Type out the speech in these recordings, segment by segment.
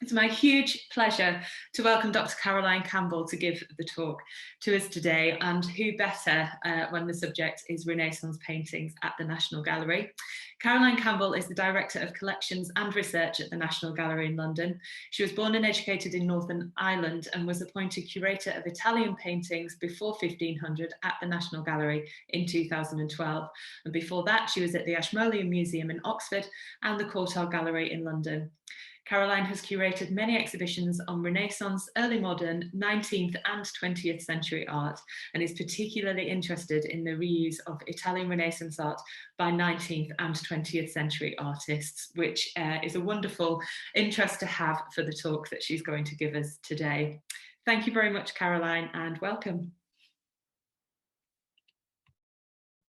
It's my huge pleasure to welcome Dr. Caroline Campbell to give the talk to us today, and who better when the subject is Renaissance paintings at the National Gallery. Caroline Campbell is the Director of Collections and Research at the National Gallery in London. She was born and educated in Northern Ireland and was appointed Curator of Italian Paintings before 1500 at the National Gallery in 2012. And before that, she was at the Ashmolean Museum in Oxford and the Courtauld Gallery in London. Caroline has curated many exhibitions on Renaissance, early modern, 19th and 20th century art, and is particularly interested in the reuse of Italian Renaissance art by 19th and 20th century artists, which is a wonderful interest to have for the talk that she's going to give us today. Thank you very much, Caroline, and welcome.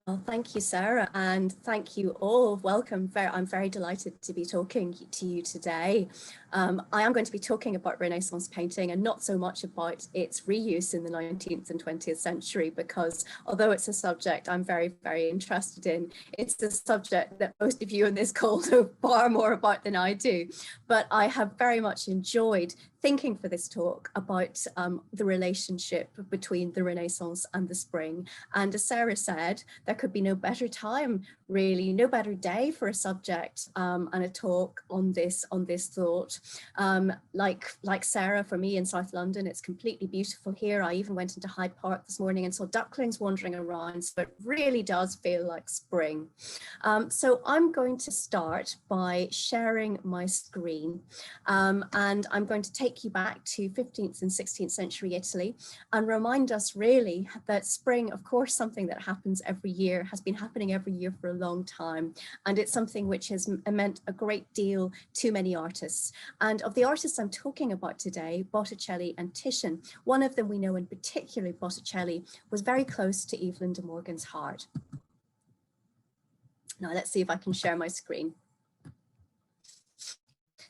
Well, thank you, Sarah, and thank you all. Welcome. I'm very delighted to be talking to you today. I am going to be talking about Renaissance painting and not so much about its reuse in the 19th and 20th century, because although it's a subject I'm very, very interested in, it's a subject that most of you on this call know far more about than I do. But I have very much enjoyed thinking for this talk about the relationship between the Renaissance and the Spring. And as Sarah said, there could be no better time, really, no better day for a subject and a talk on this thought. Like Sarah, for me in South London, it's completely beautiful here. I even went into Hyde Park this morning and saw ducklings wandering around, so it really does feel like spring. So I'm going to start by sharing my screen, and I'm going to take you back to 15th and 16th century Italy and remind us really that spring, of course, something that happens every year, has been happening every year for a long time, and it's something which has meant a great deal to many artists. And of the artists I'm talking about today, Botticelli and Titian, one of them we know in particular, Botticelli, was very close to Evelyn de Morgan's heart. Now let's see if I can share my screen.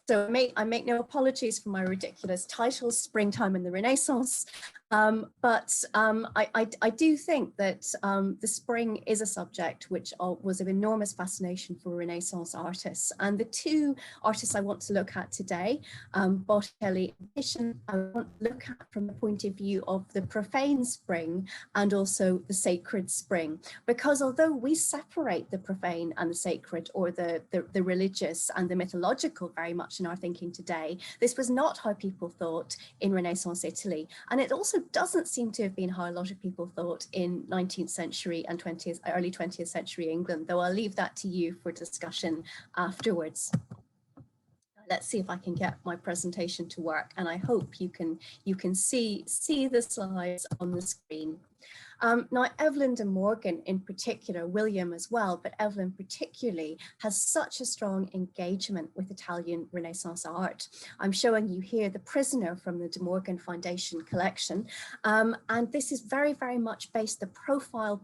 So I make no apologies for my ridiculous title, Springtime in the Renaissance, but I do think that the spring is a subject which was of enormous fascination for Renaissance artists. And the two artists I want to look at today, Botticelli and Titian, I want to look at from the point of view of the profane spring and also the sacred spring. Because although we separate the profane and the sacred, or the religious and the mythological very much in our thinking today, this was not how people thought in Renaissance Italy. And it also doesn't seem to have been how a lot of people thought in 19th century and early 20th century England, though I'll leave that to you for discussion afterwards. Let's see if I can get my presentation to work, and I hope you can see the slides on the screen. Now, Evelyn de Morgan in particular, William as well, but Evelyn particularly, has such a strong engagement with Italian Renaissance art. I'm showing you here The Prisoner from the De Morgan Foundation collection. And this is very, very much based the profile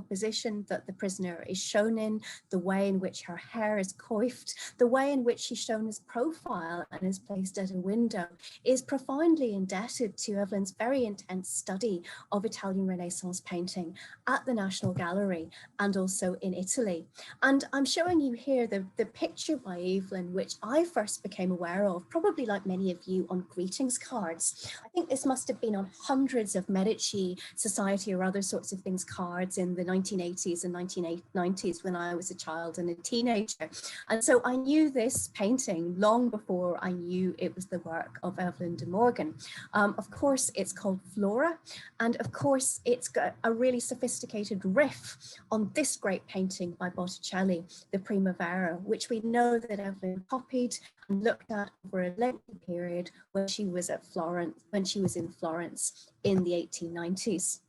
position that the prisoner is shown in, the way in which her hair is coiffed, the way in which she's shown as profile and is placed at a window, is profoundly indebted to Evelyn's very intense study of Italian Renaissance painting at the National Gallery and also in Italy. And I'm showing you here the picture by Evelyn, which I first became aware of, probably like many of you, on greetings cards. I think this must have been on hundreds of Medici Society or other sorts of things cards in the 1980s and 1990s when I was a child and a teenager. And so I knew this painting long before I knew it was the work of Evelyn de Morgan. Of course, it's called Flora, and of course, it's got a really sophisticated riff on this great painting by Botticelli, the Primavera, which we know that Evelyn copied and looked at over a lengthy period when she was in Florence in the 1890s.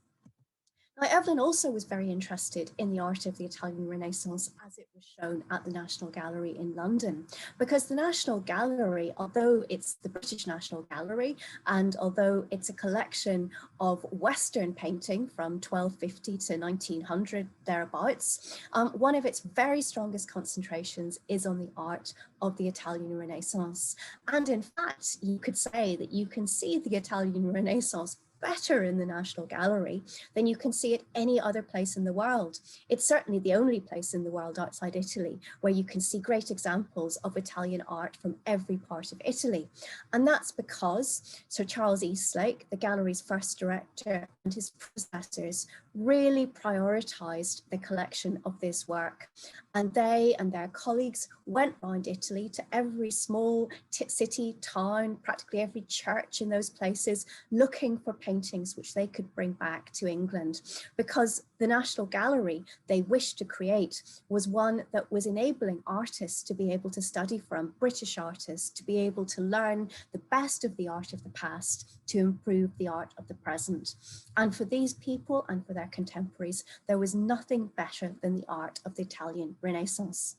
Now, Evelyn also was very interested in the art of the Italian Renaissance as it was shown at the National Gallery in London, because the National Gallery, although it's the British National Gallery, and although it's a collection of Western painting from 1250 to 1900 thereabouts, one of its very strongest concentrations is on the art of the Italian Renaissance. And in fact, you could say that you can see the Italian Renaissance better in the National Gallery than you can see at any other place in the world. It's certainly the only place in the world outside Italy where you can see great examples of Italian art from every part of Italy. And that's because Sir Charles Eastlake, the gallery's first director, and his predecessors really prioritized the collection of this work. And they and their colleagues went around Italy to every small city, town, practically every church in those places, looking for paintings which they could bring back to England, because the National Gallery they wished to create was one that was enabling artists to be able to study from, British artists, to be able to learn the best of the art of the past to improve the art of the present. And for these people and for their contemporaries, there was nothing better than the art of the Italian Renaissance.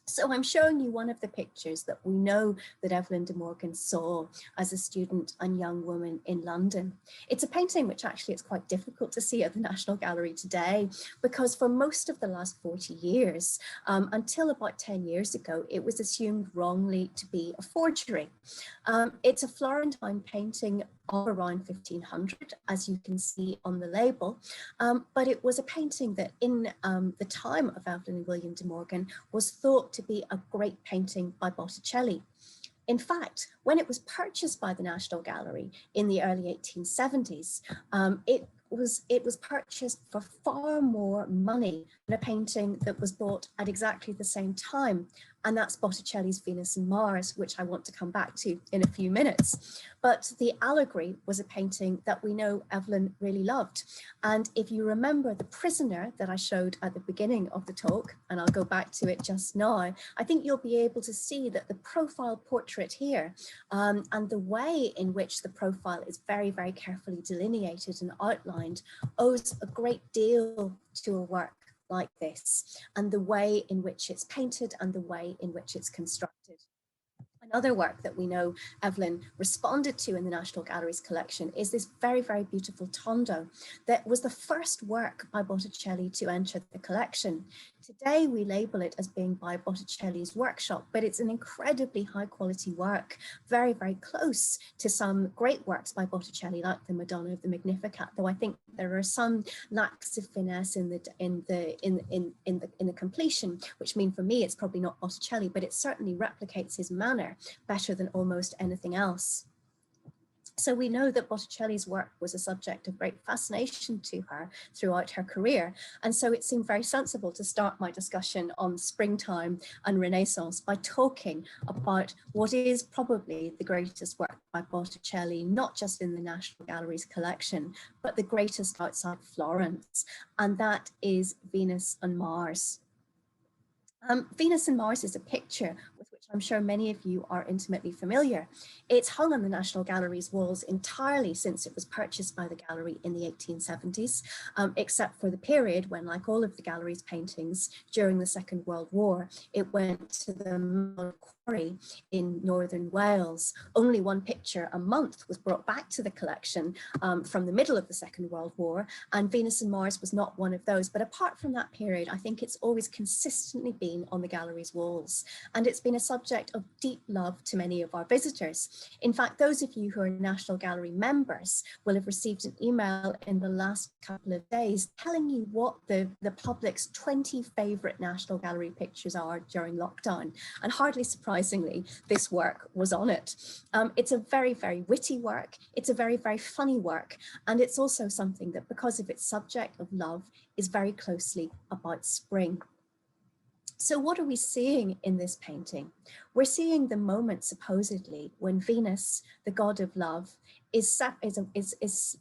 So I'm showing you one of the pictures that we know that Evelyn De Morgan saw as a student and young woman in London. It's a painting which actually it's quite difficult to see at the National Gallery today, because for most of the last 40 years, until about 10 years ago, it was assumed wrongly to be a forgery. It's a Florentine painting of around 1500, as you can see on the label, but it was a painting that in the time of Evelyn and William De Morgan was thought to be a great painting by Botticelli. In fact, when it was purchased by the National Gallery in the early 1870s, it was purchased for far more money than a painting that was bought at exactly the same time. And that's Botticelli's Venus and Mars, which I want to come back to in a few minutes. But the allegory was a painting that we know Evelyn really loved. And if you remember the prisoner that I showed at the beginning of the talk, and I'll go back to it just now, I think you'll be able to see that the profile portrait here and the way in which the profile is very, very carefully delineated and outlined owes a great deal to a work like this, and the way in which it's painted and the way in which it's constructed. Another work that we know Evelyn responded to in the National Gallery's collection is this very, very beautiful Tondo that was the first work by Botticelli to enter the collection. Today we label it as being by Botticelli's workshop, but it's an incredibly high quality work, very, very close to some great works by Botticelli like the Madonna of the Magnificat, though I think there are some lacks of finesse in the completion, which mean for me it's probably not Botticelli, but it certainly replicates his manner better than almost anything else. So we know that Botticelli's work was a subject of great fascination to her throughout her career. And so it seemed very sensible to start my discussion on springtime and Renaissance by talking about what is probably the greatest work by Botticelli, not just in the National Gallery's collection, but the greatest outside Florence, and that is Venus and Mars. Venus and Mars is a picture with which I'm sure many of you are intimately familiar. It's hung on the National Gallery's walls entirely since it was purchased by the gallery in the 1870s, except for the period when, like all of the gallery's paintings during the Second World War, it went to the quarry in northern Wales. Only one picture a month was brought back to the collection from the middle of the Second World War, and Venus and Mars was not one of those. But apart from that period, I think it's always consistently been on the gallery's walls, and it's been a subject of deep love to many of our visitors. In fact, those of you who are National Gallery members will have received an email in the last couple of days telling you what the public's 20 favorite National Gallery pictures are during lockdown, and hardly surprisingly, this work was on it. It's a very, very witty work. It's a very, very funny work. And it's also something that, because of its subject of love, is very closely about spring. So what are we seeing in this painting? We're seeing the moment, supposedly, when Venus, the god of love, is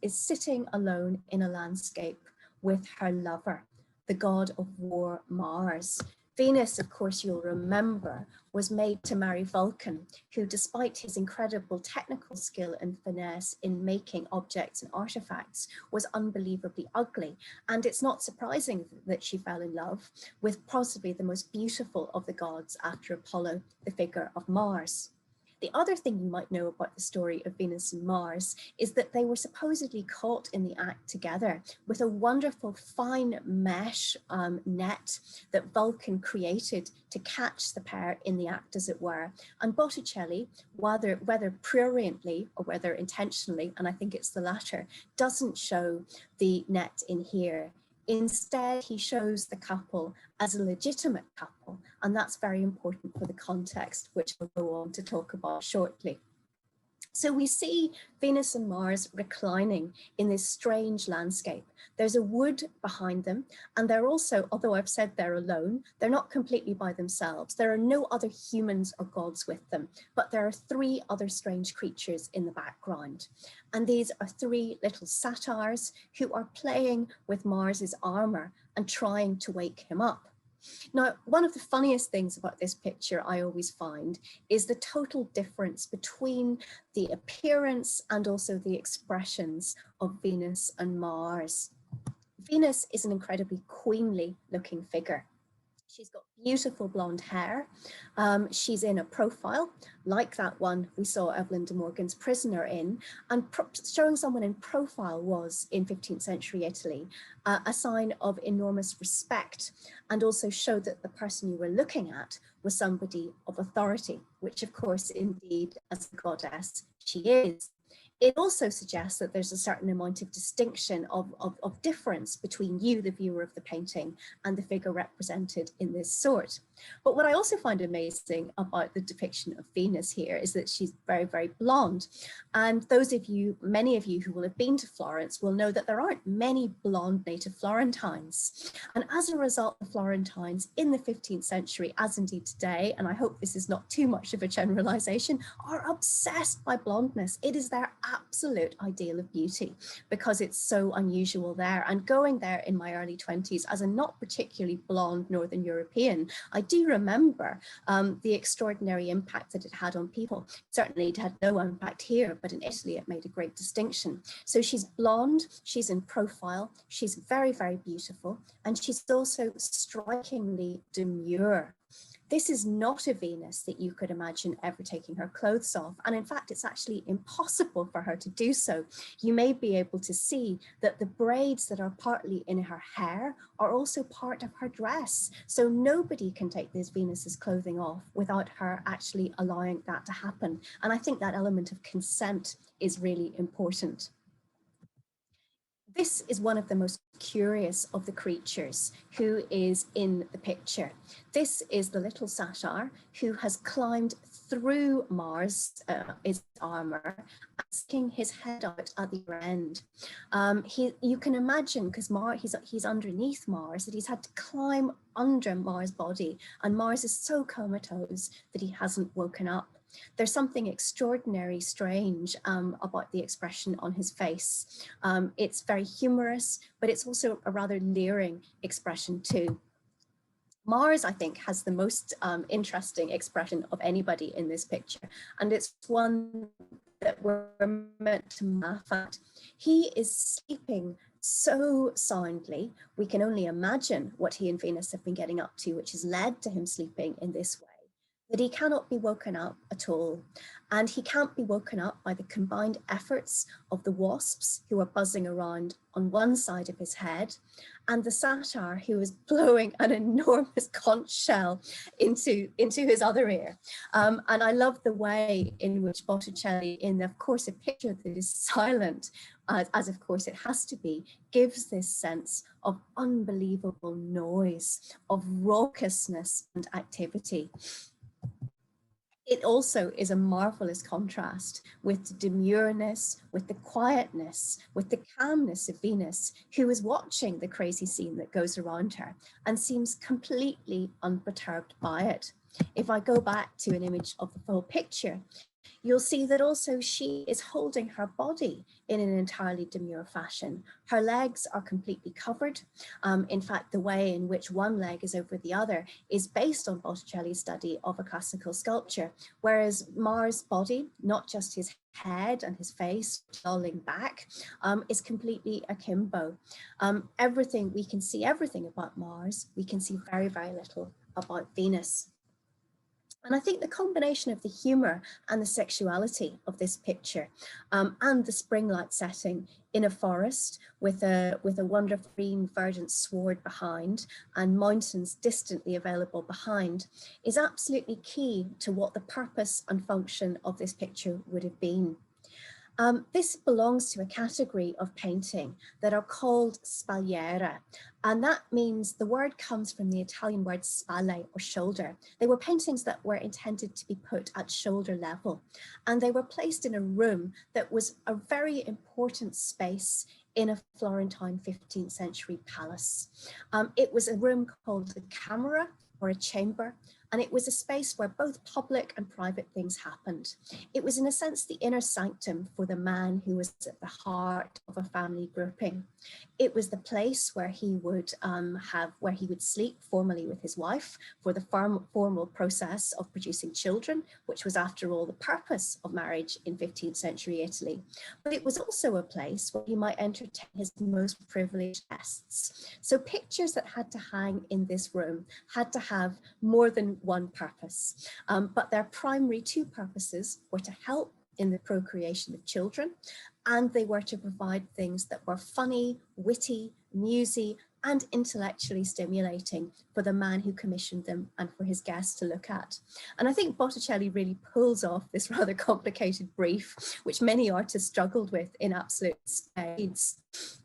sitting alone in a landscape with her lover, the god of war, Mars. Venus, of course, you'll remember, was made to marry Vulcan, who, despite his incredible technical skill and finesse in making objects and artifacts, was unbelievably ugly. And it's not surprising that she fell in love with possibly the most beautiful of the gods after Apollo, the figure of Mars. The other thing you might know about the story of Venus and Mars is that they were supposedly caught in the act together with a wonderful fine mesh net that Vulcan created to catch the pair in the act, as it were. And Botticelli, whether pruriently or whether intentionally, and I think it's the latter, doesn't show the net in here. Instead, he shows the couple as a legitimate couple, and that's very important for the context, which we'll go on to talk about shortly. So we see Venus and Mars reclining in this strange landscape. There's a wood behind them, and they're also, although I've said they're alone, they're not completely by themselves. There are no other humans or gods with them, but there are three other strange creatures in the background. And these are three little satyrs who are playing with Mars's armor and trying to wake him up. Now, one of the funniest things about this picture I always find is the total difference between the appearance and also the expressions of Venus and Mars. Venus is an incredibly queenly looking figure. She's got beautiful blonde hair. She's in a profile like that one we saw Evelyn de Morgan's Prisoner in, and showing someone in profile was, in 15th century Italy, a sign of enormous respect, and also showed that the person you were looking at was somebody of authority, which of course, indeed, as a goddess, she is. It also suggests that there's a certain amount of distinction of difference between you, the viewer of the painting, and the figure represented in this sort. But what I also find amazing about the depiction of Venus here is that she's very, very blonde. And those of you, many of you who will have been to Florence will know that there aren't many blonde native Florentines. And as a result, the Florentines in the 15th century, as indeed today, and I hope this is not too much of a generalization, are obsessed by blondness. It is their absolute ideal of beauty because it's so unusual there. And going there in my early 20s as a not particularly blonde Northern European, I do remember the extraordinary impact that it had on people. Certainly it had no impact here, but in Italy it made a great distinction. So she's blonde, she's in profile, she's very, very beautiful, and she's also strikingly demure. This is not a Venus that you could imagine ever taking her clothes off. And in fact, it's actually impossible for her to do so. You may be able to see that the braids that are partly in her hair are also part of her dress. So nobody can take this Venus's clothing off without her actually allowing that to happen. And I think that element of consent is really important. This is one of the most curious of the creatures who is in the picture. This is the little satyr who has climbed through Mars' armor, sticking his head out at the end. You can imagine, because he's underneath Mars, that he's had to climb under Mars' body, and Mars is so comatose that he hasn't woken up. There's something extraordinary, strange about the expression on his face. It's very humorous, but it's also a rather leering expression too. Mars, I think, has the most interesting expression of anybody in this picture, and it's one that we're meant to laugh at. He is sleeping so soundly, we can only imagine what he and Venus have been getting up to, which has led to him sleeping in this way, that he cannot be woken up at all. And he can't be woken up by the combined efforts of the wasps who are buzzing around on one side of his head, and the satyr who is blowing an enormous conch shell into his other ear. And I love the way in which Botticelli, in of course a picture that is silent, as of course it has to be, gives this sense of unbelievable noise, of raucousness and activity. It also is a marvelous contrast with the demureness, with the quietness, with the calmness of Venus, who is watching the crazy scene that goes around her and seems completely unperturbed by it. If I go back to an image of the full picture, you'll see that also she is holding her body in an entirely demure fashion. Her legs are completely covered. In fact, the way in which one leg is over the other is based on Botticelli's study of a classical sculpture, whereas Mars' body, not just his head and his face lolling back, is completely akimbo. We can see everything about Mars. We can see very, very little about Venus. And I think the combination of the humour and the sexuality of this picture and the spring-like setting in a forest with a wonderful green verdant sward behind and mountains distantly available behind is absolutely key to what the purpose and function of this picture would have been. This belongs to a category of painting that are called spalliera, and that means the word comes from the Italian word spalle, or shoulder. They were paintings that were intended to be put at shoulder level, and they were placed in a room that was a very important space in a Florentine 15th century palace. It was a room called a camera, or a chamber, and it was a space where both public and private things happened. It was in a sense the inner sanctum for the man who was at the heart of a family grouping. It was the place where he would sleep formally with his wife for the formal process of producing children, which was after all the purpose of marriage in 15th century Italy. But it was also a place where he might entertain his most privileged guests. So pictures that had to hang in this room had to have more than one purpose, but their primary two purposes were to help in the procreation of children, and they were to provide things that were funny, witty, musy, and intellectually stimulating for the man who commissioned them and for his guests to look at. And I think Botticelli really pulls off this rather complicated brief, which many artists struggled with in absolute spades.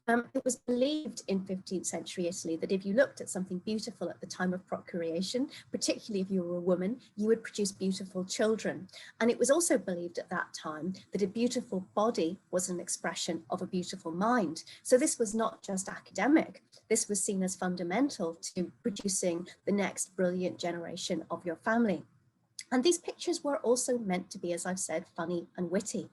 It was believed in 15th century Italy that if you looked at something beautiful at the time of procreation, particularly if you were a woman, you would produce beautiful children. And it was also believed at that time that a beautiful body was an expression of a beautiful mind. So this was not just academic. This was seen as fundamental to producing the next brilliant generation of your family. And these pictures were also meant to be, as I've said, funny and witty.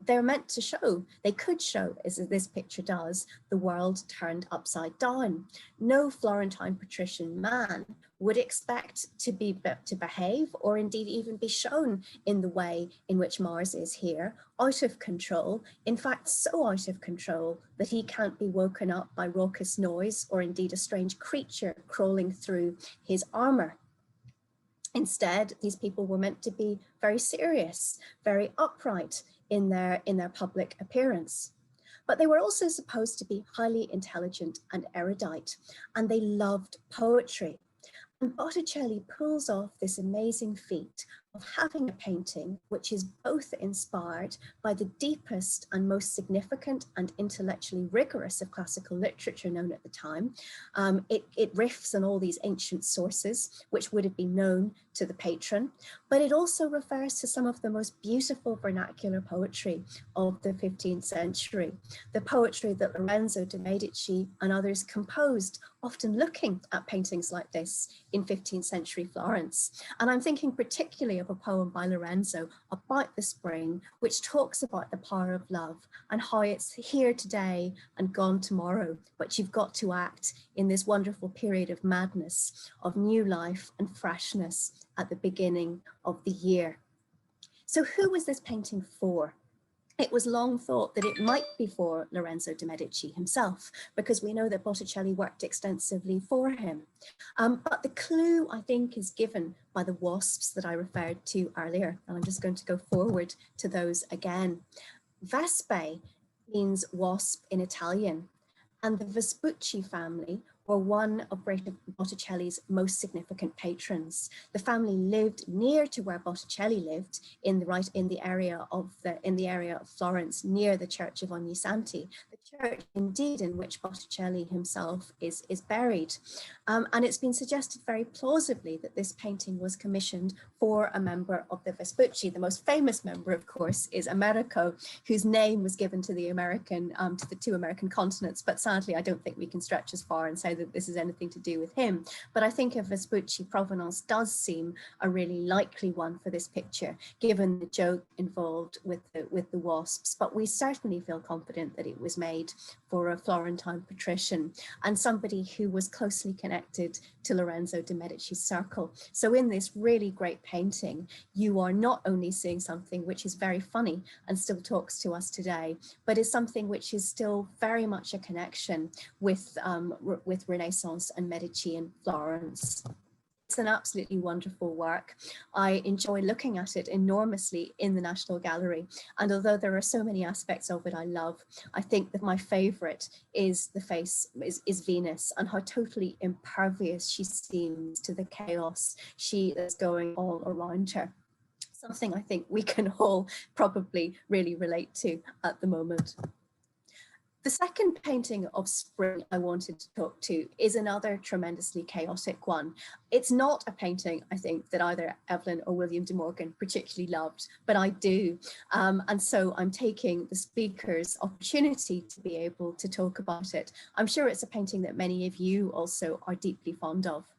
They're meant to show, they could show, as this picture does, the world turned upside down. No Florentine patrician man would expect to behave, or indeed even be shown in the way in which Mars is here, out of control, in fact so out of control that he can't be woken up by raucous noise or indeed a strange creature crawling through his armour. Instead, these people were meant to be very serious, very upright in their public appearance. But they were also supposed to be highly intelligent and erudite, and they loved poetry. And Botticelli pulls off this amazing feat of having a painting which is both inspired by the deepest and most significant and intellectually rigorous of classical literature known at the time. It riffs on all these ancient sources which would have been known to the patron, but it also refers to some of the most beautiful vernacular poetry of the 15th century, the poetry that Lorenzo de Medici and others composed, often looking at paintings like this in 15th century Florence. And I'm thinking particularly of a poem by Lorenzo about the spring, which talks about the power of love and how it's here today and gone tomorrow, but you've got to act in this wonderful period of madness, of new life and freshness at the beginning of the year. So who was this painting for? It was long thought that it might be for Lorenzo de Medici himself, because we know that Botticelli worked extensively for him. But the clue, I think, is given by the wasps that I referred to earlier, and I'm just going to go forward to those again. Vespe means wasp in Italian, and the Vespucci family were one of Botticelli's most significant patrons. The family lived near to where Botticelli lived, in the area of Florence, near the Church of Ognissanti, the church indeed in which Botticelli himself is buried. And it's been suggested very plausibly that this painting was commissioned for a member of the Vespucci. The most famous member, of course, is Americo, whose name was given to the two American continents. But sadly, I don't think we can stretch as far and say that this is anything to do with him. But I think a Vespucci provenance does seem a really likely one for this picture, given the joke involved with the wasps. But we certainly feel confident that it was made for a Florentine patrician and somebody who was closely connected to Lorenzo de Medici's circle. So in this really great painting, you are not only seeing something which is very funny and still talks to us today, but is something which is still very much a connection with Renaissance and Medici in Florence. It's an absolutely wonderful work. I enjoy looking at it enormously in the National Gallery. And although there are so many aspects of it I love, I think that my favorite is the face, is Venus, and how totally impervious she seems to the chaos that's going all around her. Something I think we can all probably really relate to at the moment. The second painting of spring I wanted to talk to is another tremendously chaotic one. It's not a painting, I think, that either Evelyn or William De Morgan particularly loved, but I do. And so I'm taking the speaker's opportunity to be able to talk about it. I'm sure it's a painting that many of you also are deeply fond of.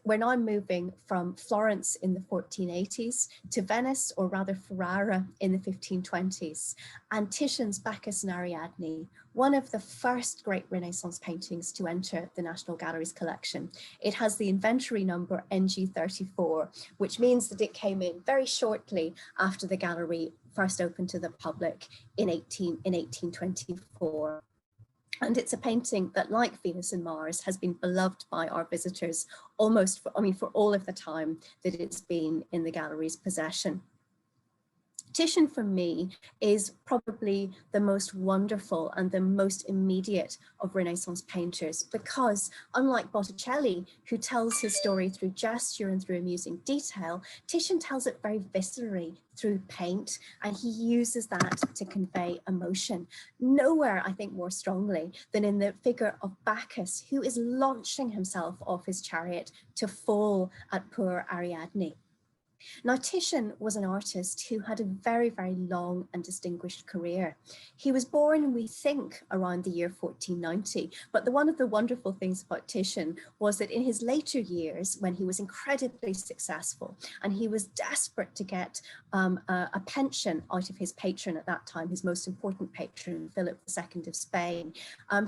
We're now moving from Florence in the 1480s to Venice, or rather Ferrara, in the 1520s, and Titian's Bacchus and Ariadne, one of the first great Renaissance paintings to enter the National Gallery's collection. It has the inventory number NG34, which means that it came in very shortly after the gallery first opened to the public in 1824. And it's a painting that, like Venus and Mars, has been beloved by our visitors almost for all of the time that it's been in the gallery's possession. Titian, for me, is probably the most wonderful and the most immediate of Renaissance painters, because unlike Botticelli, who tells his story through gesture and through amusing detail, Titian tells it very viscerally through paint, and he uses that to convey emotion. Nowhere, I think, more strongly than in the figure of Bacchus, who is launching himself off his chariot to fall at poor Ariadne. Now, Titian was an artist who had a very, very long and distinguished career. He was born, we think, around the year 1490, but one of the wonderful things about Titian was that in his later years, when he was incredibly successful and he was desperate to get a pension out of his patron at that time, his most important patron, Philip II of Spain,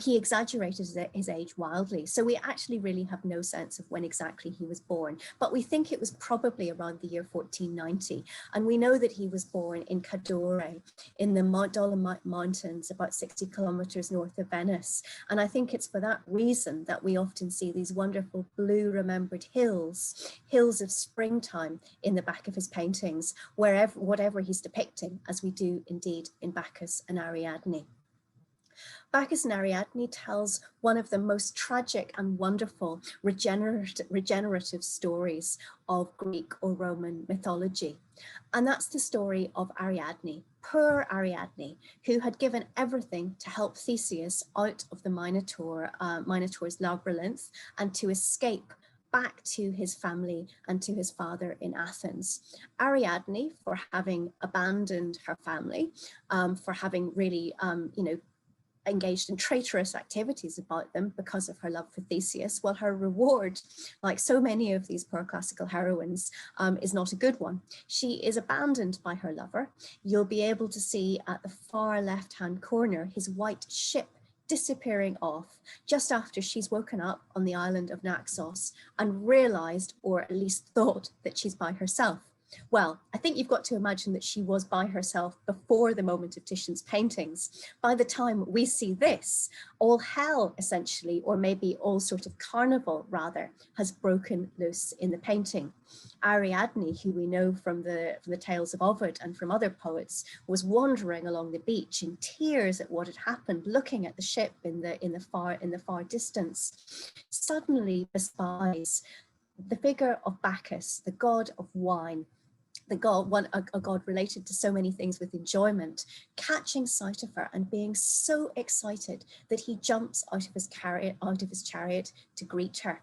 he exaggerated his age wildly. So we actually really have no sense of when exactly he was born, but we think it was probably around the year 1490, and we know that he was born in Cadore in the Dolomite Mountains, about 60 kilometers north of Venice. And I think it's for that reason that we often see these wonderful blue remembered hills of springtime in the back of his paintings, whatever he's depicting, as we do indeed in Bacchus and Ariadne. Bacchus and Ariadne tells one of the most tragic and wonderful regenerative stories of Greek or Roman mythology. And that's the story of Ariadne, poor Ariadne, who had given everything to help Theseus out of the Minotaur's labyrinth and to escape back to his family and to his father in Athens. Ariadne, for having abandoned her family, for having really, engaged in traitorous activities about them because of her love for Theseus, while her reward, like so many of these poor classical heroines, is not a good one. She is abandoned by her lover. You'll be able to see at the far left-hand corner his white ship disappearing off just after she's woken up on the island of Naxos and realized, or at least thought, that she's by herself. Well, I think you've got to imagine that she was by herself before the moment of Titian's paintings. By the time we see this, all hell essentially, or maybe all sort of carnival rather, has broken loose in the painting. Ariadne, who we know from the tales of Ovid and from other poets, was wandering along the beach in tears at what had happened, looking at the ship in the far distance. Suddenly espies the figure of Bacchus, the god of wine, a god related to so many things with enjoyment, catching sight of her and being so excited that he jumps out of his chariot to greet her.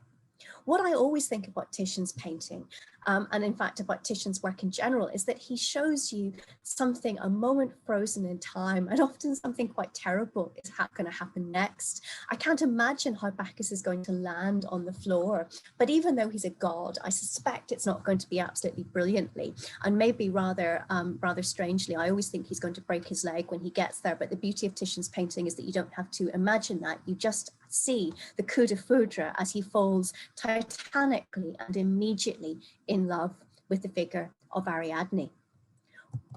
What I always think about Titian's painting, and in fact about Titian's work in general, is that he shows you something, a moment frozen in time, and often something quite terrible is going to happen next. I can't imagine how Bacchus is going to land on the floor, but even though he's a god, I suspect it's not going to be absolutely brilliantly, and maybe rather strangely. I always think he's going to break his leg when he gets there, but the beauty of Titian's painting is that you don't have to imagine that. You just see the coup de foudre as he falls titanically and immediately in love with the figure of Ariadne.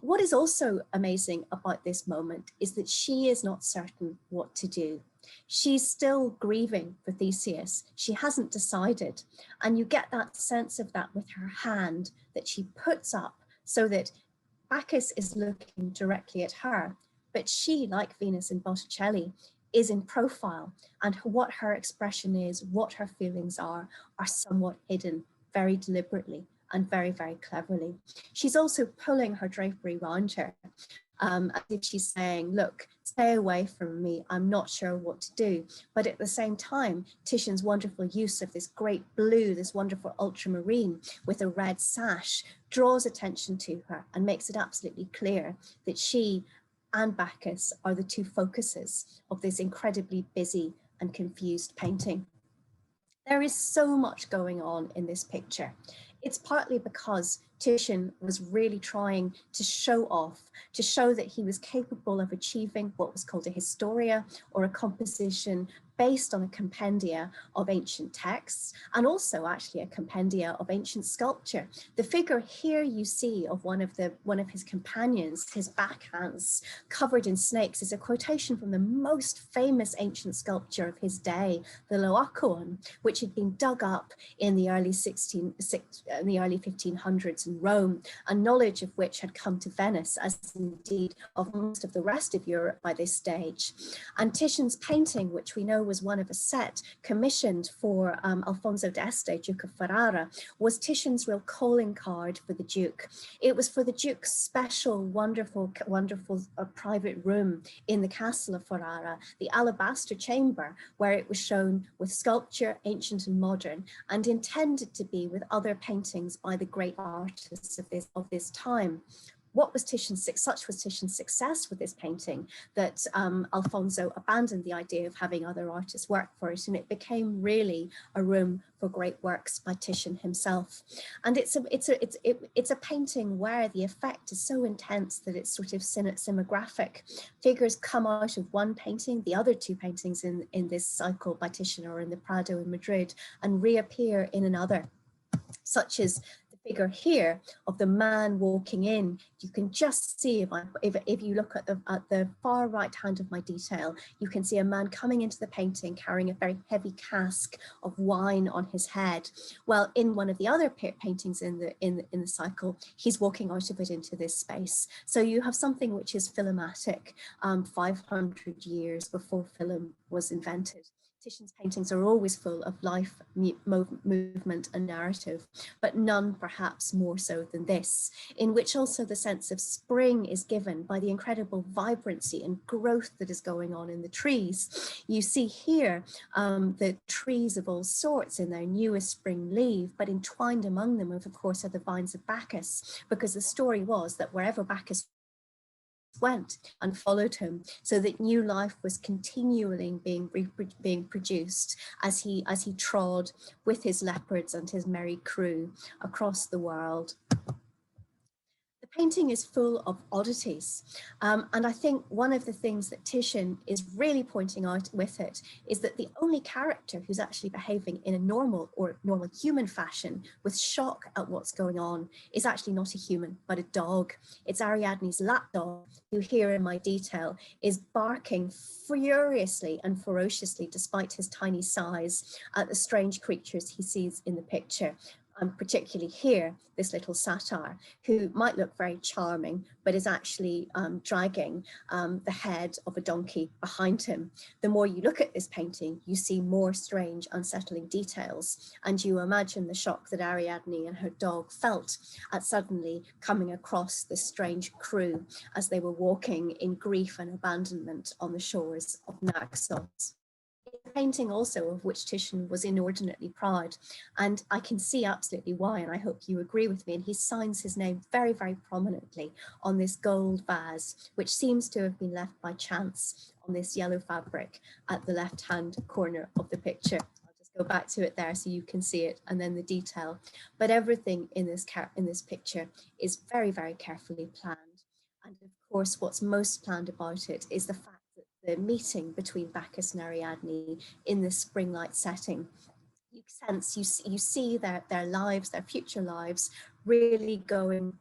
What is also amazing about this moment is that she is not certain what to do. She's still grieving for Theseus. She hasn't decided. And you get that sense of that with her hand that she puts up so that Bacchus is looking directly at her, but she, like Venus in Botticelli, is in profile, and what her expression is, what her feelings are somewhat hidden very deliberately and very, very cleverly. She's also pulling her drapery round her, as if she's saying, look, stay away from me, I'm not sure what to do. But at the same time, Titian's wonderful use of this great blue, this wonderful ultramarine with a red sash, draws attention to her and makes it absolutely clear that she and Bacchus are the two focuses of this incredibly busy and confused painting. There is so much going on in this picture. It's partly because Titian was really trying to show off, to show that he was capable of achieving what was called a historia, or a composition based on a compendia of ancient texts, and also actually a compendia of ancient sculpture. The figure here you see of one of his companions, his backhands covered in snakes, is a quotation from the most famous ancient sculpture of his day, the Laocoon, which had been dug up in the early 1500s in Rome, and knowledge of which had come to Venice, as indeed of most of the rest of Europe by this stage. And Titian's painting, which we know was one of a set commissioned for Alfonso d'Este, Duke of Ferrara, was Titian's real calling card for the Duke. It was for the Duke's special, wonderful private room in the castle of Ferrara, the alabaster chamber, where it was shown with sculpture, ancient and modern, and intended to be with other paintings by the great artists of this time. Such was Titian's success with this painting that Alfonso abandoned the idea of having other artists work for it, and it became really a room for great works by Titian himself. And it's a painting where the effect is so intense that it's sort of cinematographic. Figures come out of one painting, the other two paintings in this cycle by Titian are in the Prado in Madrid, and reappear in another, such as figure here of the man walking in. You can just see, if you look at the far right hand of my detail, you can see a man coming into the painting carrying a very heavy cask of wine on his head. Well, in one of the other paintings in the cycle, he's walking out of it into this space. So you have something which is filmatic, 500 years before film was invented. Titian's paintings are always full of life, movement and narrative, but none perhaps more so than this, in which also the sense of spring is given by the incredible vibrancy and growth that is going on in the trees. You see here the trees of all sorts in their newest spring leaf, but entwined among them, of course, are the vines of Bacchus, because the story was that wherever Bacchus went and followed him, so that new life was continually being produced as he trod with his leopards and his merry crew across the world. The painting is full of oddities, and I think one of the things that Titian is really pointing out with it is that the only character who's actually behaving in a normal human fashion with shock at what's going on is actually not a human, but a dog. It's Ariadne's lapdog, who here in my detail is barking furiously and ferociously despite his tiny size at the strange creatures he sees in the picture. Particularly here, this little satyr, who might look very charming, but is actually dragging the head of a donkey behind him. The more you look at this painting, you see more strange, unsettling details, and you imagine the shock that Ariadne and her dog felt at suddenly coming across this strange crew as they were walking in grief and abandonment on the shores of Naxos. A painting also of which Titian was inordinately proud, and I can see absolutely why, and I hope you agree with me, and he signs his name very, very prominently on this gold vase, which seems to have been left by chance on this yellow fabric at the left-hand corner of the picture. I'll just go back to it there so you can see it, and then the detail. But everything in this picture is very, very carefully planned. And of course, what's most planned about it is the fact the meeting between Bacchus and Ariadne in this spring light setting. You see their lives, their future lives, really going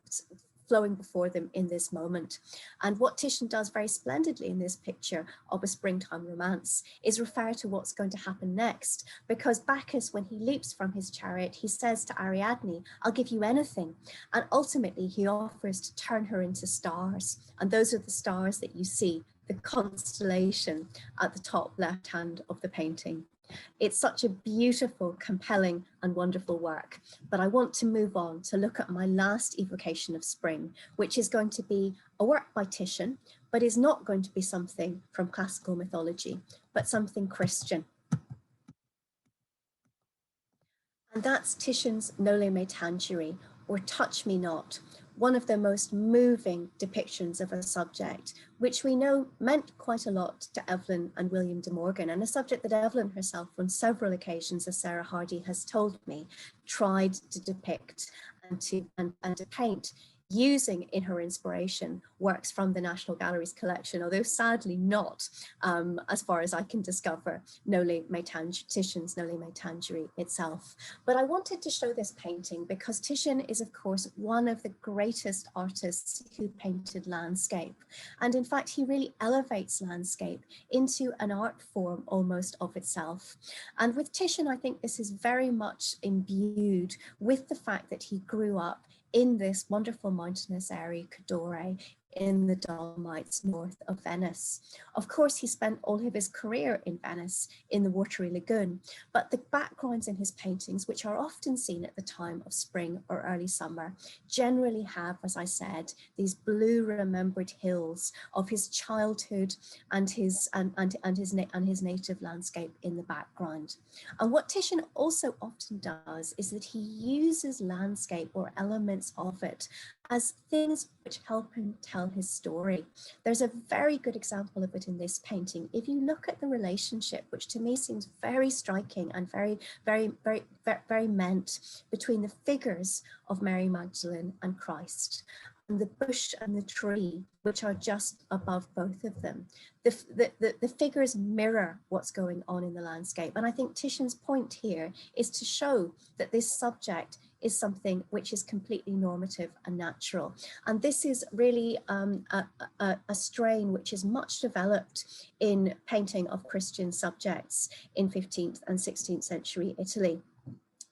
flowing before them in this moment. And what Titian does very splendidly in this picture of a springtime romance is refer to what's going to happen next, because Bacchus, when he leaps from his chariot, he says to Ariadne, "I'll give you anything." And ultimately he offers to turn her into stars. And those are the stars that you see, the constellation at the top left hand of the painting. It's such a beautiful, compelling and wonderful work. But I want to move on to look at my last evocation of spring, which is going to be a work by Titian, but is not going to be something from classical mythology, but something Christian. And that's Titian's Noli Me Tangere, or Touch Me Not, one of the most moving depictions of a subject, which we know meant quite a lot to Evelyn and William De Morgan, and a subject that Evelyn herself on several occasions, as Sarah Hardy has told me, tried to depict and to paint, using in her inspiration works from the National Gallery's collection, although sadly not, as far as I can discover, Titian's Noli Me Tangere itself. But I wanted to show this painting because Titian is, of course, one of the greatest artists who painted landscape. And in fact, he really elevates landscape into an art form almost of itself. And with Titian, I think this is very much imbued with the fact that he grew up in this wonderful mountainous area, Cadore, in the Dolomites north of Venice. Of course, he spent all of his career in Venice in the watery lagoon, but the backgrounds in his paintings, which are often seen at the time of spring or early summer, generally have, as I said, these blue remembered hills of his childhood and his native landscape in the background. And what Titian also often does is that he uses landscape or elements of it as things which help him tell his story. There's a very good example of it in this painting. If you look at the relationship, which to me seems very striking and very meant between the figures of Mary Magdalene and Christ, and the bush and the tree, which are just above both of them. The figures mirror what's going on in the landscape. And I think Titian's point here is to show that this subject is something which is completely normative and natural. And this is really a strain which is much developed in painting of Christian subjects in 15th and 16th century Italy.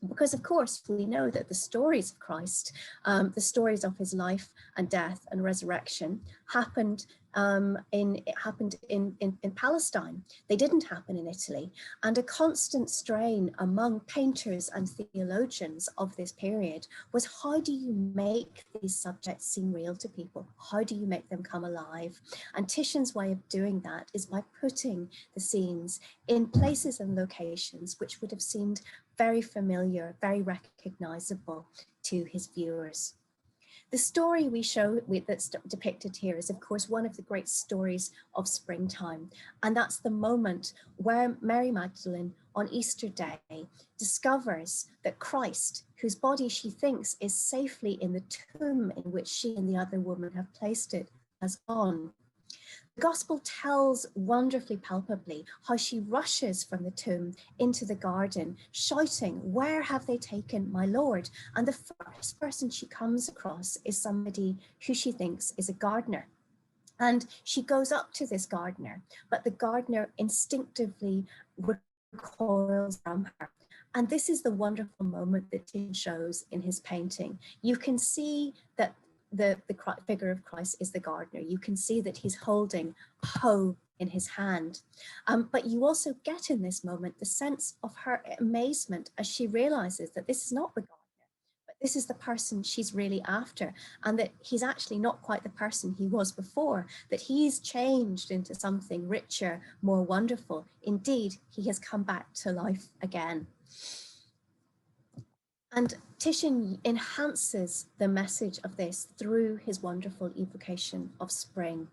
Because of course we know that the stories of Christ, the stories of his life and death and resurrection happened in Palestine. They didn't happen in Italy. And a constant strain among painters and theologians of this period was, how do you make these subjects seem real to people? How do you make them come alive? And Titian's way of doing that is by putting the scenes in places and locations which would have seemed very familiar, very recognizable to his viewers. The story we show that's depicted here is, of course, one of the great stories of springtime. And that's the moment where Mary Magdalene on Easter Day discovers that Christ, whose body she thinks is safely in the tomb in which she and the other woman have placed it, has gone. The Gospel tells wonderfully palpably how she rushes from the tomb into the garden, shouting, "Where have they taken my Lord?" And the first person she comes across is somebody who she thinks is a gardener. And she goes up to this gardener, but the gardener instinctively recoils from her. And this is the wonderful moment that Titian shows in his painting. You can see that the figure of Christ is the gardener. You can see that he's holding a hoe in his hand. But you also get in this moment the sense of her amazement as she realizes that this is not the gardener, but this is the person she's really after, and that he's actually not quite the person he was before, that he's changed into something richer, more wonderful. Indeed, he has come back to life again. And Titian enhances the message of this through his wonderful evocation of spring.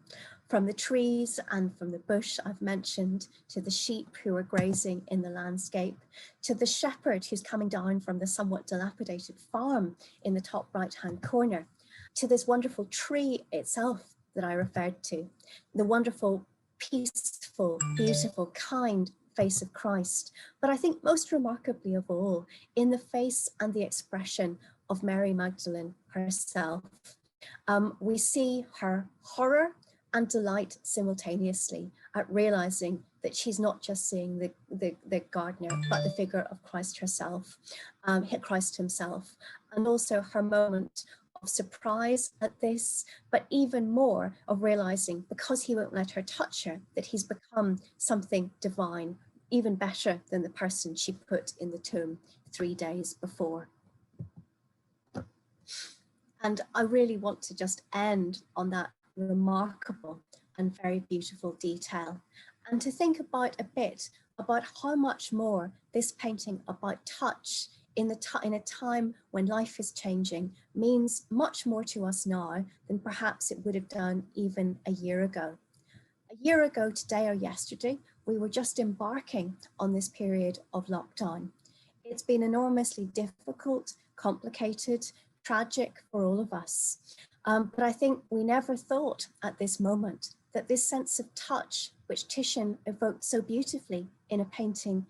From the trees and from the bush I've mentioned, to the sheep who are grazing in the landscape, to the shepherd who's coming down from the somewhat dilapidated farm in the top right-hand corner, to this wonderful tree itself that I referred to, the wonderful, peaceful, beautiful, kind face of Christ, but I think most remarkably of all, in the face and the expression of Mary Magdalene herself. We see her horror and delight simultaneously at realizing that she's not just seeing the gardener, but the figure of Christ herself, Christ himself, and also her moment of surprise at this, but even more of realizing, because he won't let her touch her, that he's become something divine, even better than the person she put in the tomb 3 days before. And I really want to just end on that remarkable and very beautiful detail, and to think about a bit about how much more this painting about touch in a time when life is changing means much more to us now than perhaps it would have done even a year ago. A year ago today or yesterday, we were just embarking on this period of lockdown. It's been enormously difficult, complicated, tragic for all of us. But I think we never thought at this moment that this sense of touch, which Titian evoked so beautifully in a painting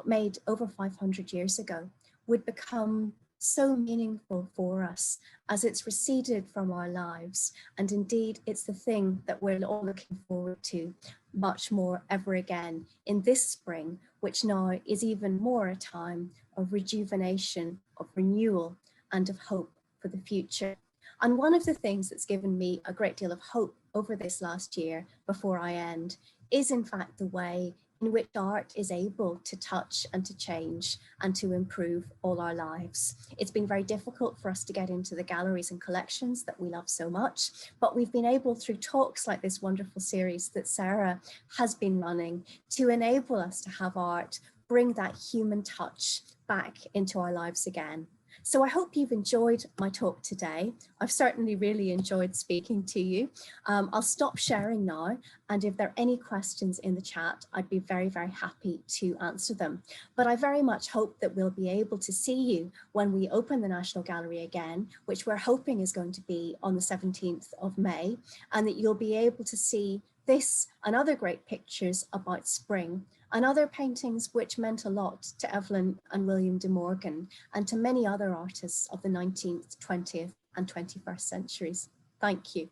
made over 500 years ago, would become so meaningful for us as it's receded from our lives. And indeed, it's the thing that we're all looking forward to much more ever again in this spring, which now is even more a time of rejuvenation, of renewal, and of hope for the future. And one of the things that's given me a great deal of hope over this last year, before I end, is in fact the way in which art is able to touch and to change and to improve all our lives. It's been very difficult for us to get into the galleries and collections that we love so much, but we've been able, through talks like this wonderful series that Sarah has been running, to enable us to have art bring that human touch back into our lives again. So I hope you've enjoyed my talk today. I've certainly really enjoyed speaking to you. I'll stop sharing now, and if there are any questions in the chat, I'd be very, very happy to answer them. But I very much hope that we'll be able to see you when we open the National Gallery again, which we're hoping is going to be on the 17th of May, and that you'll be able to see this and other great pictures about spring, and other paintings which meant a lot to Evelyn and William De Morgan, and to many other artists of the 19th, 20th and 21st centuries. Thank you.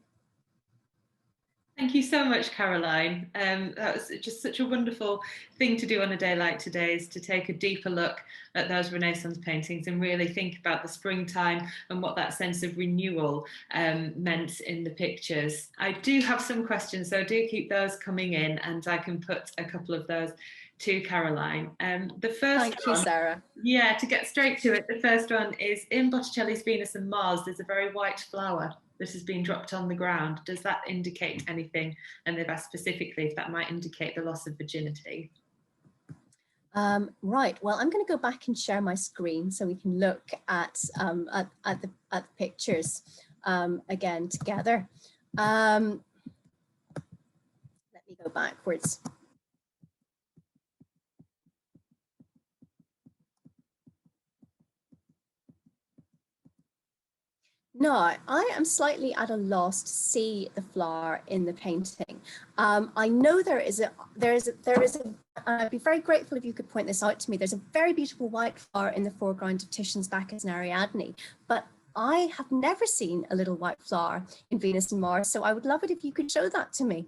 Thank you so much, Caroline. That was just such a wonderful thing to do on a day like today, is to take a deeper look at those Renaissance paintings and really think about the springtime and what that sense of renewal meant in the pictures. I do have some questions, so do keep those coming in, and I can put a couple of those to Caroline. The first Thank you, Sarah. Yeah, to get straight to it, the first one is, in Botticelli's Venus and Mars, there's a very white flower that has been dropped on the ground. Does that indicate anything? And they've asked specifically if that might indicate the loss of virginity. Right, well, I'm going to go back and share my screen so we can look at the pictures again together. Let me go backwards. No, I am slightly at a loss to see the flower in the painting. I know there is a, I'd be very grateful if you could point this out to me. There's a very beautiful white flower in the foreground of Titian's Bacchus and Ariadne, but I have never seen a little white flower in Venus and Mars, so I would love it if you could show that to me.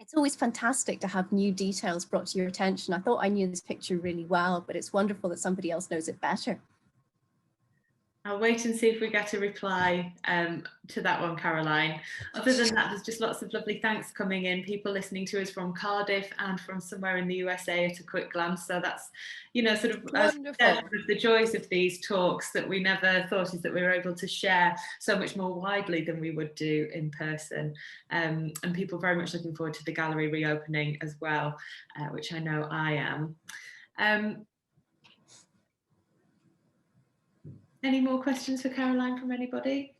It's always fantastic to have new details brought to your attention. I thought I knew this picture really well, but it's wonderful that somebody else knows it better. I'll wait and see if we get a reply to that one, Caroline. Other than that, there's just lots of lovely thanks coming in, people listening to us from Cardiff and from somewhere in the USA at a quick glance. So that's, you know, sort of the joys of these talks that we never thought, is that we were able to share so much more widely than we would do in person. And people very much looking forward to the gallery reopening as well, which I know I am. Any more questions for Caroline from anybody?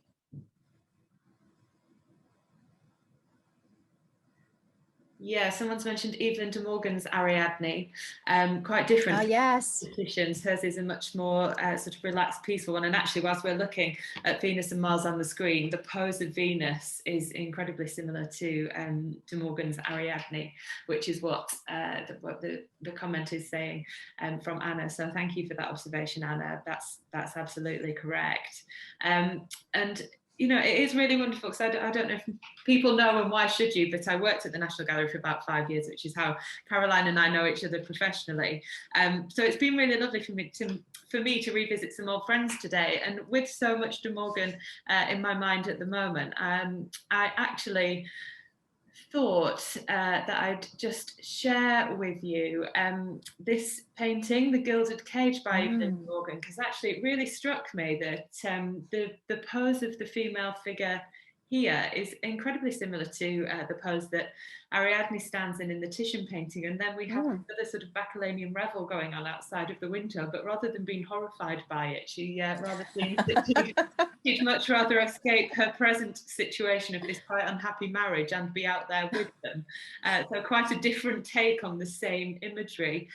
Yeah, someone's mentioned Evelyn De Morgan's Ariadne, quite different. Yes. Titian's. Hers is a much more sort of relaxed, peaceful one. And actually, whilst we're looking at Venus and Mars on the screen, the pose of Venus is incredibly similar to De Morgan's Ariadne, which is what the comment is saying from Anna. So thank you for that observation, Anna. That's absolutely correct. And you know, it is really wonderful because I don't know if people know, and why should you, but I worked at the National Gallery for about 5 years, which is how Caroline and I know each other professionally. So it's been really lovely for me to revisit some old friends today. And with so much De Morgan in my mind at the moment, I actually thought that I'd just share with you this painting, The Gilded Cage by Evelyn Morgan, because actually it really struck me that the pose of the female figure here is incredibly similar to the pose that Ariadne stands in the Titian painting, and then we have another sort of bacchanalian revel going on outside of the window, but rather than being horrified by it, she rather seems that she'd much rather escape her present situation of this quite unhappy marriage and be out there with them. So quite a different take on the same imagery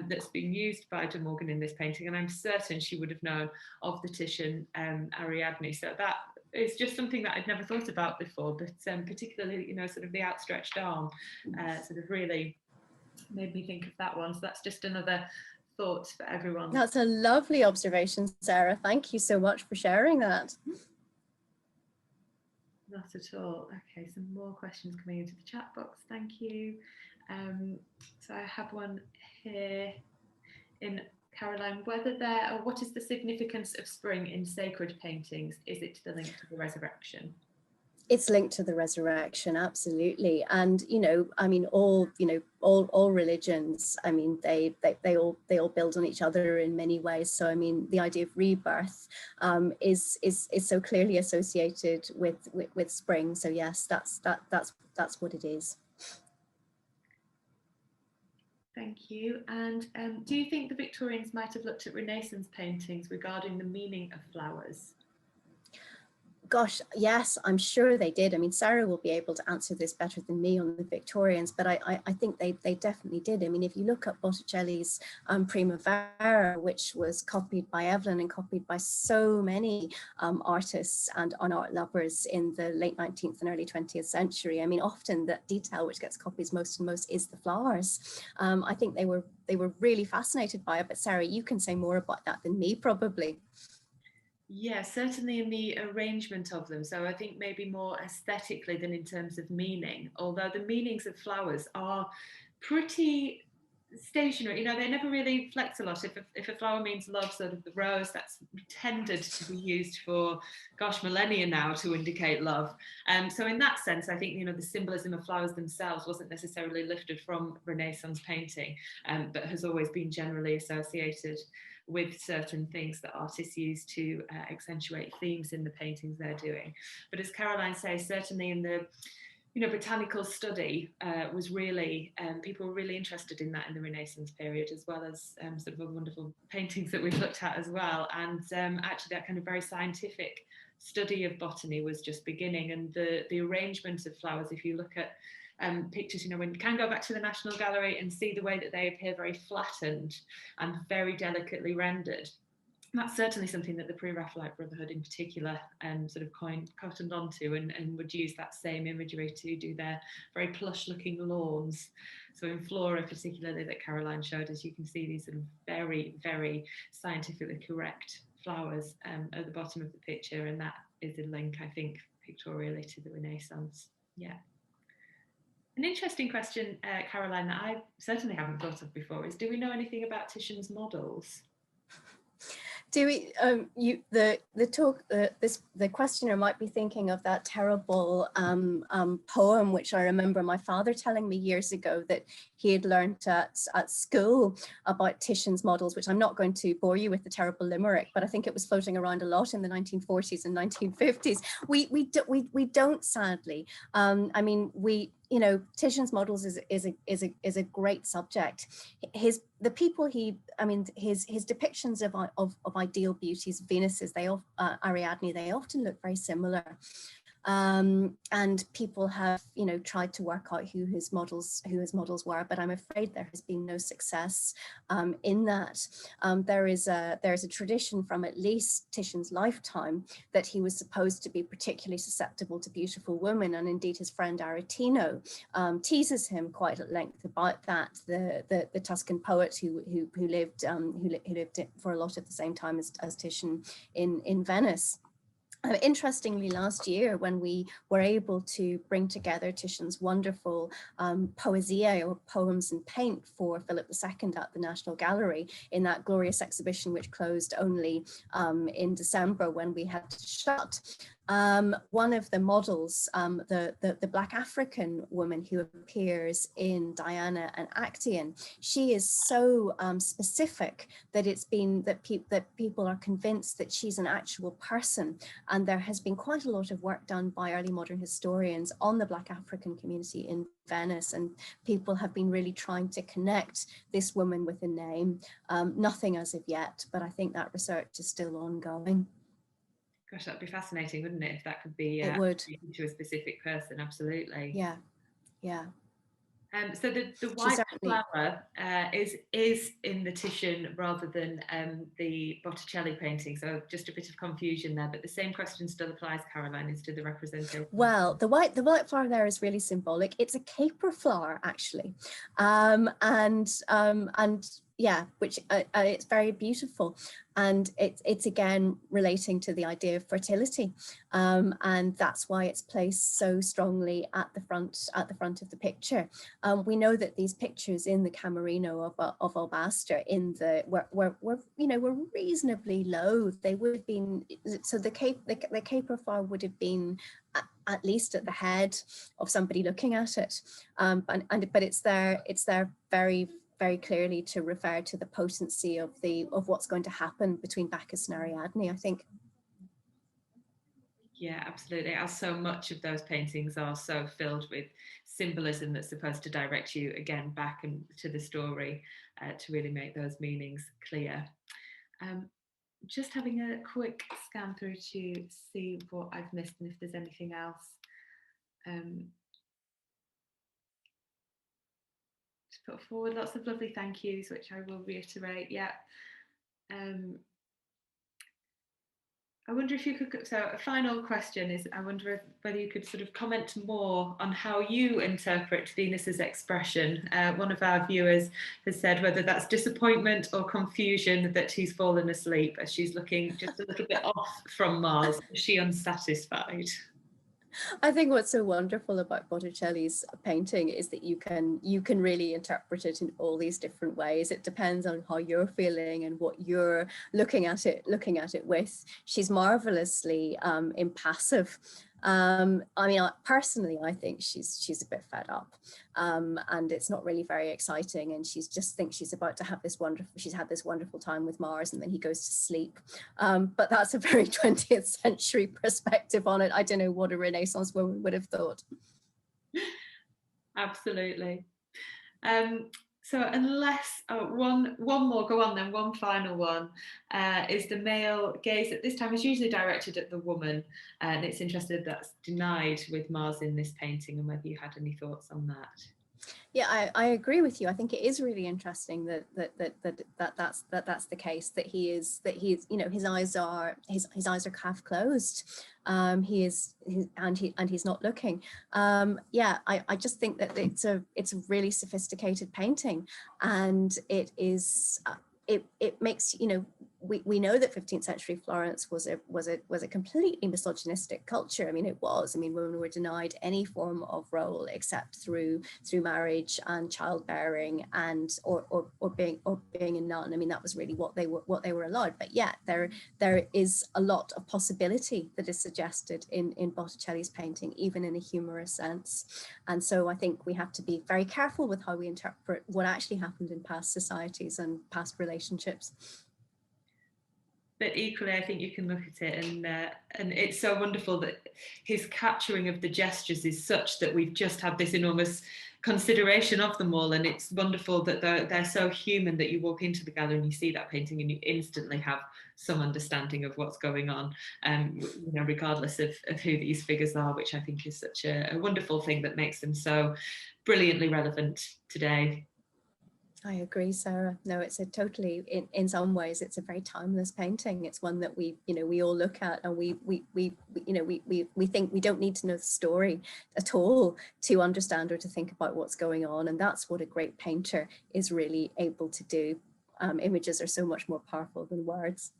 that's been used by De Morgan in this painting, and I'm certain she would have known of the Titian Ariadne. So that is just something that I'd never thought about before, but particularly, you know, sort of the outstretched arm sort of really made me think of that one. So that's just another thought for everyone. That's a lovely observation, Sarah. Thank you so much for sharing that. Not at all. Okay, some more questions coming into the chat box. Thank you. So I have one here in Caroline. What is the significance of spring in sacred paintings? Is it the link to the resurrection? It's linked to the resurrection, absolutely. And, you know, I mean, all religions, I mean, they all build on each other in many ways. So, I mean, the idea of rebirth is so clearly associated with spring. So yes, that's what it is. Thank you. And do you think the Victorians might have looked at Renaissance paintings regarding the meaning of flowers? Gosh, yes, I'm sure they did. I mean, Sarah will be able to answer this better than me on the Victorians, but I think they definitely did. I mean, if you look at Botticelli's Primavera, which was copied by Evelyn and copied by so many artists and art lovers in the late 19th and early 20th century, I mean, often that detail which gets copied most is the flowers. I think they were really fascinated by it, but Sarah, you can say more about that than me, probably. Yeah, certainly in the arrangement of them. So I think maybe more aesthetically than in terms of meaning, although the meanings of flowers are pretty stationary. You know, they never really flex a lot. If a flower means love, sort of the rose, that's tended to be used for, gosh, millennia now to indicate love. So in that sense, I think, you know, the symbolism of flowers themselves wasn't necessarily lifted from Renaissance painting, but has always been generally associated with certain things that artists use to accentuate themes in the paintings they're doing. But as Caroline says, certainly in the botanical study was really, people were really interested in that in the Renaissance period, as well as sort of the wonderful paintings that we've looked at as well. And actually that kind of very scientific study of botany was just beginning, and the arrangement of flowers, if you look at pictures, you know, when you can go back to the National Gallery and see the way that they appear very flattened and very delicately rendered. That's certainly something that the Pre-Raphaelite Brotherhood in particular sort of cottoned onto and would use that same imagery to do their very plush looking lawns. So in Flora particularly, that Caroline showed us, you can see these sort of very, very scientifically correct flowers at the bottom of the picture, and that is a link, I think, pictorially to the Renaissance. Yeah. An interesting question, Caroline, that I certainly haven't thought of before is, do we know anything about Titian's models? Do we? The questioner might be thinking of that terrible poem, which I remember my father telling me years ago that he had learnt at school about Titian's models, which I'm not going to bore you with the terrible limerick, but I think it was floating around a lot in the 1940s and 1950s. We don't, sadly. I mean, you know, Titian's models is a great subject. His depictions of ideal beauties, Venuses, Ariadne, they often look very similar. And people have, you know, tried to work out who his models were, but I'm afraid there has been no success in that. There's a tradition from at least Titian's lifetime that he was supposed to be particularly susceptible to beautiful women, and indeed his friend Aretino teases him quite at length about that. The Tuscan poet who lived for a lot of the same time as Titian in Venice. Interestingly, last year, when we were able to bring together Titian's wonderful poesia, or poems in paint, for Philip II at the National Gallery, in that glorious exhibition which closed only in December when we had to shut, one of the models, the Black African woman who appears in Diana and Actaeon, she is so specific that that people are convinced that she's an actual person. And there has been quite a lot of work done by early modern historians on the Black African community in Venice, and people have been really trying to connect this woman with a name. Nothing as of yet, but I think that research is still ongoing. Gosh, that'd be fascinating, wouldn't it? If that could be it would. to a specific person, absolutely. Yeah, yeah. So the white flower is in the Titian rather than the Botticelli painting. So just a bit of confusion there, but the same question still applies, Caroline, as to the representation. Well, the white flower there is really symbolic. It's a caper flower, actually, and yeah, which it's very beautiful, and it's again relating to the idea of fertility, and that's why it's placed so strongly at the front of the picture. We know that these pictures in the Camerino of Albaster were reasonably low. They would have been, so the caper flower would have been at least at the head of somebody looking at it, but it's there very clearly to refer to the potency of what's going to happen between Bacchus and Ariadne, I think. Yeah, absolutely. As so much of those paintings are so filled with symbolism that's supposed to direct you again back to the story, to really make those meanings clear. Just having a quick scan through to see what I've missed and if there's anything else to put forward. Lots of lovely thank yous, which I will reiterate. Yeah. I wonder if you could, so a final question is, I wonder whether you could sort of comment more on how you interpret Venus's expression. One of our viewers has said whether that's disappointment or confusion that he's fallen asleep as she's looking just a little bit off from Mars. Is she unsatisfied? I think what's so wonderful about Botticelli's painting is that you can really interpret it in all these different ways. It depends on how you're feeling and what you're looking at it with. She's marvelously impassive. I mean, personally, I think she's a bit fed up, and it's not really very exciting. And she's just thinks she's about to have she's had this wonderful time with Mars, and then he goes to sleep. But that's a very 20th century perspective on it. I don't know what a Renaissance woman would have thought. Absolutely. So unless, one more, go on then, one final one, is the male gaze at this time is usually directed at the woman, and it's interesting that's denied with Mars in this painting, and whether you had any thoughts on that. Yeah, I agree with you. I think it is really interesting that's the case, that he's you know, his eyes are half closed. He's not looking. Yeah, I just think that it's a really sophisticated painting, and it is it makes, you know, we know that 15th century Florence was a completely misogynistic culture. I mean, it was. I mean, women were denied any form of role except through marriage and childbearing, and or being a nun. I mean, that was really what they were allowed. But yeah, there is a lot of possibility that is suggested in Botticelli's painting, even in a humorous sense. And so I think we have to be very careful with how we interpret what actually happened in past societies and past relationships. But equally, I think you can look at it and it's so wonderful that his capturing of the gestures is such that we've just had this enormous consideration of them all, and it's wonderful that they're so human that you walk into the gallery and you see that painting and you instantly have some understanding of what's going on, you know, regardless of who these figures are, which I think is such a wonderful thing that makes them so brilliantly relevant today. I agree, Sarah. No, it's a totally, in some ways, it's a very timeless painting. It's one that we, you know, we all look at and we think we don't need to know the story at all to understand or to think about what's going on. And that's what a great painter is really able to do. Images are so much more powerful than words.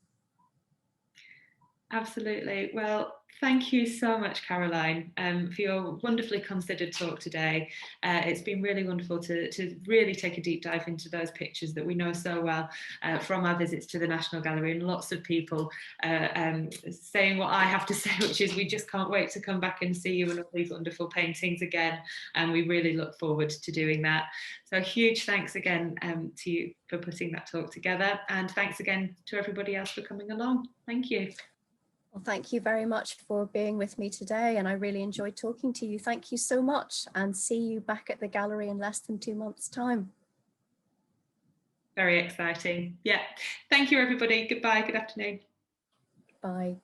Absolutely. Well, thank you so much, Caroline, for your wonderfully considered talk today. It's been really wonderful to really take a deep dive into those pictures that we know so well from our visits to the National Gallery, and lots of people saying what I have to say, which is we just can't wait to come back and see you and all these wonderful paintings again. And we really look forward to doing that. So huge thanks again to you for putting that talk together. And thanks again to everybody else for coming along. Thank you. Well, thank you very much for being with me today, and I really enjoyed talking to you. Thank you so much, and see you back at the gallery in less than 2 months' time. Very exciting. Yeah. Thank you, everybody. Goodbye. Good afternoon. Bye.